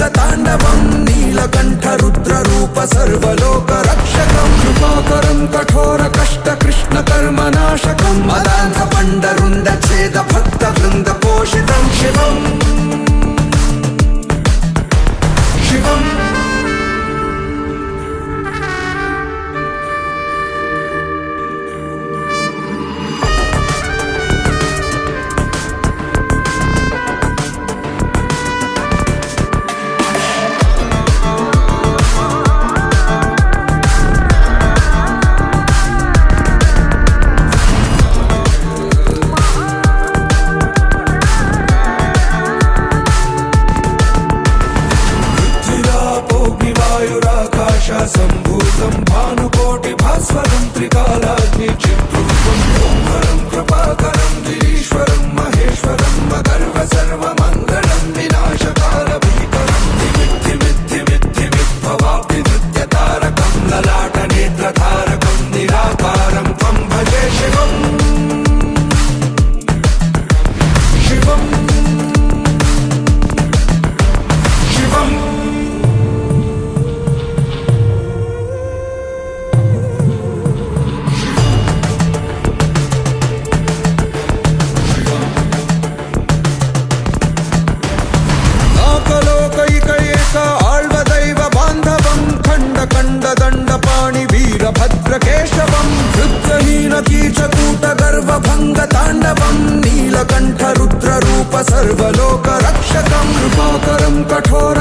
भङ्गताण्डवं नीलकण्ठ रुद्ररूप सर्वलोकरक्षकं कृपाकरं कठोर कष्ट कृष्ण कर्मनाशकं मदान्ध पण्डरुन्द छेद भक्तवृन्द पोषितं शिवम् शिवम् सम्भूतं भानुकोटि भास्वरं त्रिकालाग्नि चिद्रूपं ओंकारं कृपाकरं गिरीश्वरं महेश्वरं मगर्व सर्वमङ्गलं विनाशकाल भीकरं दिमिद्धिमिद्धिमिद्भवाब्धि नृत्यतारकं ललाट नेत्रधारकं निराकारं त्वं भजे शिवम् शिवम् शिवम् भद्रकेशवं वृत्तहीन कीचकूट गर्वभङ्गताण्डवं नीलकण्ठ रुद्ररूप सर्वलोकरक्षकं कृपाकरं कठोर